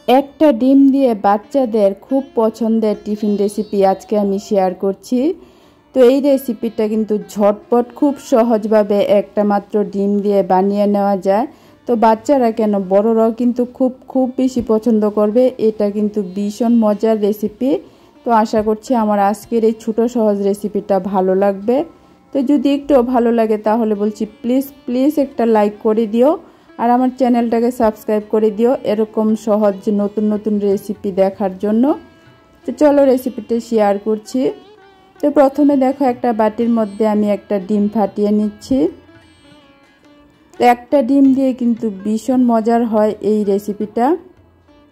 একটা ডিম দিয়ে বাচ্চাদের খুব পছন্দের টিফিন রেসিপি আজকে আমি শেয়ার করছি। তো এই রেসিপিটা কিন্তু ঝটপট খুব সহজভাবে একটা মাত্র ডিম দিয়ে বানিয়ে নেওয়া যায়। তো বাচ্চারা কেন বড়রাও কিন্তু খুব বেশি পছন্দ করবে। এটা কিন্তু ভীষণ মজার রেসিপি। তো আশা করছি আমার আজকের এই ছোট সহজ রেসিপিটা ভালো লাগবে। তো যদি একটু ভালো লাগে তাহলে বলছি প্লিজ একটা লাইক করে দিও আর আমার চ্যানেলটাকে সাবস্ক্রাইব করে দিও এরকম সহজ নতুন রেসিপি দেখার জন্য। তো চলো রেসিপিটা শেয়ার করছি। তো প্রথমে দেখো একটা বাটির মধ্যে আমি একটা ডিম ফাটিয়ে নিচ্ছি। তো একটা ডিম দিয়ে কিন্তু ভীষণ মজার হয় এই রেসিপিটা।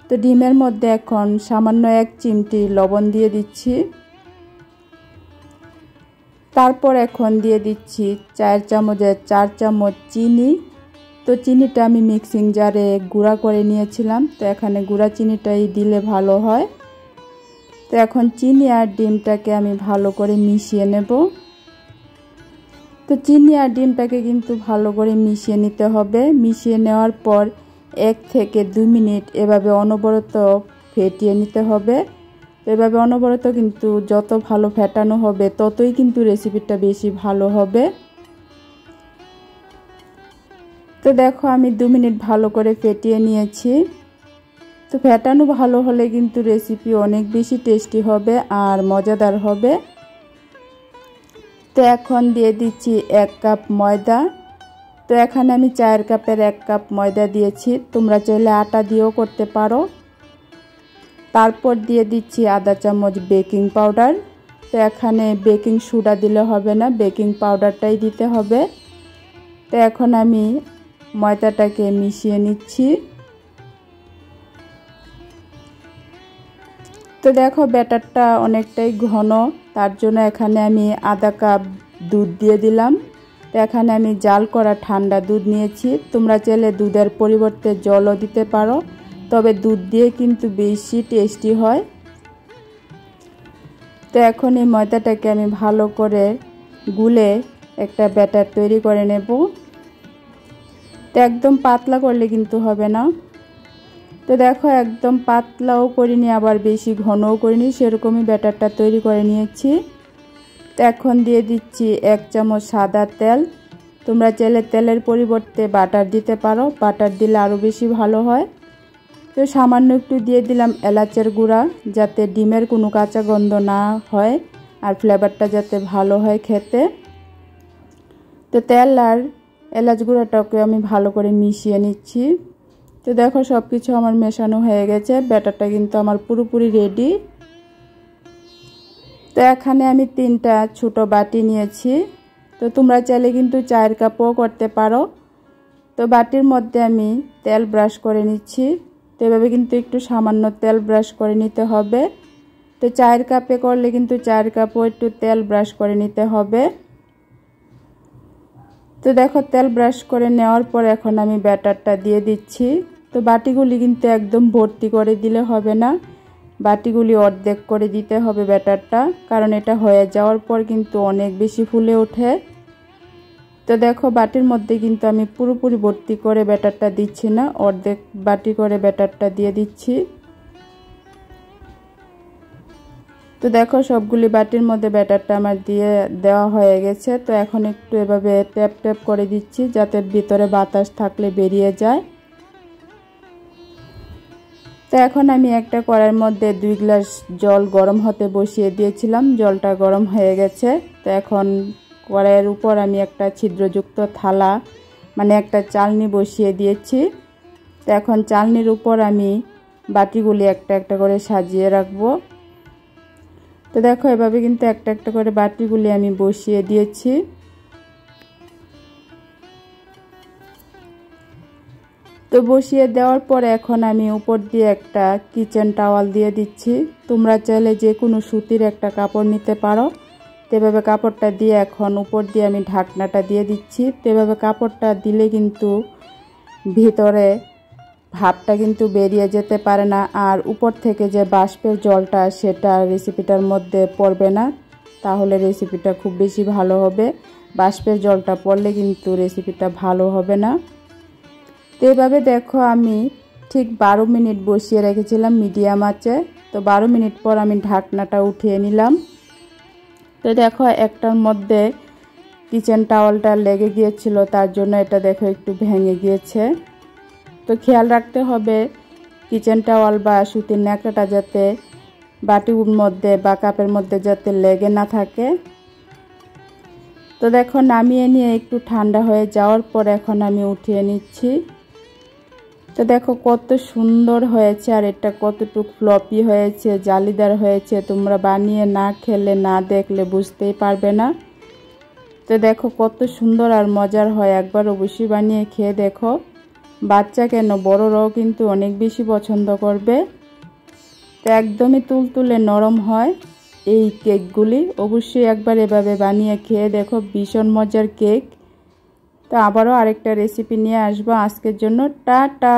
তো ডিমের মধ্যে এখন সামান্য 1 চিমটি লবণ দিয়ে দিচ্ছি। তারপর এখন দিয়ে দিচ্ছি 4 চামচের 4 চামচ চিনি। তো চিনিটা আমি মিক্সিং জারে গুঁড়া করে নিয়েছিলাম। তো এখানে গুঁড়া চিনিটাই দিলে ভালো হয়। তো এখন চিনি আর ডিমটাকে আমি ভালো করে মিশিয়ে নেব। তো চিনি আর ডিমটাকে কিন্তু ভালো করে মিশিয়ে নিতে হবে। মিশিয়ে নেওয়ার পর 1 থেকে 2 মিনিট এভাবে অনবরত ফেটিয়ে নিতে হবে। তো এভাবে অনবরত কিন্তু যত ভালো ফেটানো হবে ততই কিন্তু রেসিপিটা বেশি ভালো হবে। তো দেখো আমি 2 মিনিট ভালো করে ফেটিয়ে নিয়েছি। তো ফেটানো ভালো হলে কিন্তু রেসিপি অনেক বেশি টেস্টি হবে আর মজাদার হবে। তো এখন দিয়ে দিচ্ছি 1 কাপ ময়দা। তো এখানে আমি 4 কাপের 1 কাপ ময়দা দিয়েছি। তোমরা চাইলে আটা দিয়েও করতে পারো। তারপর দিয়ে দিচ্ছি আধা চামচ বেকিং পাউডার। তো এখানে বেকিং সোডা দিলে হবে না, বেকিং পাউডারটাই দিতে হবে। তো এখন আমি ময়দাটাকে মিশিয়ে নিচ্ছি। তো দেখো ব্যাটারটা অনেকটাই ঘন, তার জন্য এখানে আমি আধা কাপ দুধ দিয়ে দিলাম। তো এখানে আমি জাল করা ঠান্ডা দুধ নিয়েছি। তোমরা চাইলে দুধের পরিবর্তে জলও দিতে পারো, তবে দুধ দিয়ে কিন্তু বেশি টেস্টি হয়। তো এখন এই ময়দাটাকে আমি ভালো করে গুলে একটা ব্যাটার তৈরি করে নেব। তো একদম পাতলা করলে কিন্তু হবে না। তো দেখো একদম পাতলাও করিনি আবার বেশি ঘনও করিনি, সেরকমই ব্যাটারটা তৈরি করে নিয়েছি। তো এখন দিয়ে দিচ্ছি 1 চামচ সাদা তেল। তোমরা চাইলে তেলের পরিবর্তে বাটার দিতে পারো, বাটার দিলে আরও বেশি ভালো হয়। তো সামান্য একটু দিয়ে দিলাম এলাচের গুঁড়া, যাতে ডিমের কোনো কাঁচা গন্ধ না হয় আর ফ্লেভারটা যাতে ভালো হয় খেতে। তো তেল আর এলাচ গুঁড়াটাকে আমি ভালো করে মিশিয়ে নিচ্ছি। তো দেখো সব কিছু আমার মেশানো হয়ে গেছে, ব্যাটারটা কিন্তু আমার পুরোপুরি রেডি। তো এখানে আমি 3টা ছোট বাটি নিয়েছি। তো তোমরা চাইলে কিন্তু 4 কাপও করতে পারো। তো বাটির মধ্যে আমি তেল ব্রাশ করে নিচ্ছি। তো এভাবে কিন্তু একটু সামান্য তেল ব্রাশ করে নিতে হবে। তো 4 কাপে করলে কিন্তু 4 কাপও একটু তেল ব্রাশ করে নিতে হবে। তো দেখো তেল ব্রাশ করে নেওয়ার পর এখন আমি ব্যাটারটা দিয়ে দিচ্ছি। তো বাটিগুলি কিন্তু একদম ভর্তি করে দিলে হবে না, বাটিগুলি অর্ধেক করে দিতে হবে ব্যাটারটা, কারণ এটা হয়ে যাওয়ার পর কিন্তু অনেক বেশি ফুলে ওঠে। তো দেখো বাটির মধ্যে কিন্তু আমি পুরোপুরি ভর্তি করে ব্যাটারটা দিচ্ছি না, অর্ধেক বাটি করে ব্যাটারটা দিয়ে দিচ্ছি। তো দেখো সবগুলি বাটির মধ্যে ব্যাটারটা আমার দিয়ে দেওয়া হয়ে গেছে। তো এখন একটু এভাবে ট্যাপ করে দিচ্ছি, যাতে ভিতরে বাতাস থাকলে বেরিয়ে যায়। তো এখন আমি একটা কড়াইয়ের মধ্যে 2 গ্লাস জল গরম হতে বসিয়ে দিয়েছিলাম, জলটা গরম হয়ে গেছে। তো এখন কড়াইয়ের উপর আমি একটা ছিদ্রযুক্ত থালা মানে একটা চালনি বসিয়ে দিয়েছি। তো এখন চালনির উপর আমি বাটিগুলি একটা করে সাজিয়ে রাখবো। তো দেখো এভাবে কিন্তু একটা করে বাটিগুলি আমি বসিয়ে দিয়েছি। তো বসিয়ে দেওয়ার পর এখন আমি উপর দিয়ে একটা কিচেন টাওয়াল দিয়ে দিচ্ছি। তোমরা চাইলে যে কোনো সুতির একটা কাপড় নিতে পারো। তো এভাবে কাপড়টা দিয়ে এখন উপর দিয়ে আমি ঢাকনাটা দিয়ে দিচ্ছি। তো এভাবে কাপড়টা দিলে কিন্তু ভিতরে ভাপটা কিন্তু বেরিয়ে যেতে পারে না, আর উপর থেকে যে বাষ্পের জলটা সেটা রেসিপিটার মধ্যে পড়বে না, তাহলে রেসিপিটা খুব বেশি ভালো হবে। বাষ্পের জলটা পড়লে কিন্তু রেসিপিটা ভালো হবে না। তো এভাবে দেখো আমি ঠিক 12 মিনিট বসিয়ে রেখেছিলাম মিডিয়াম আঁচে। তো 12 মিনিট পর আমি ঢাকনাটা উঠিয়ে নিলাম। তো দেখো একটার মধ্যে কিচেন টাওয়ালটা লেগে গিয়েছিল, তার জন্য এটা দেখো একটু ভেঙে গিয়েছে। তো খেয়াল রাখতে হবে কিচেন টাওয়াল বা সুতির ন্যাকড়াটা যাতে বাটির মধ্যে বা কাপের মধ্যে যাতে লেগে না থাকে। তো দেখো নামিয়ে নিয়ে একটু ঠান্ডা হয়ে যাওয়ার পর এখন আমি উঠিয়ে নিচ্ছি। তো দেখো কত সুন্দর হয়েছে, আর এটা কতটুকু ফ্লপি হয়েছে, জালিদার হয়েছে। তোমরা বানিয়ে না খেলে না দেখলে বুঝতেই পারবে না। তো দেখো কত সুন্দর আর মজার হয়, একবার অবশ্যই বানিয়ে খেয়ে দেখো। বাচ্চা কেন বড়রাও কিন্তু অনেক বেশি পছন্দ করবে। তো একদমই তুলতুলে নরম হয় এই কেকগুলি। অবশ্যই একবার এভাবে বানিয়ে খেয়ে দেখো, ভীষণ মজার কেক। তো আবারও আরেকটা রেসিপি নিয়ে আসবো। আজকের জন্য টাটা।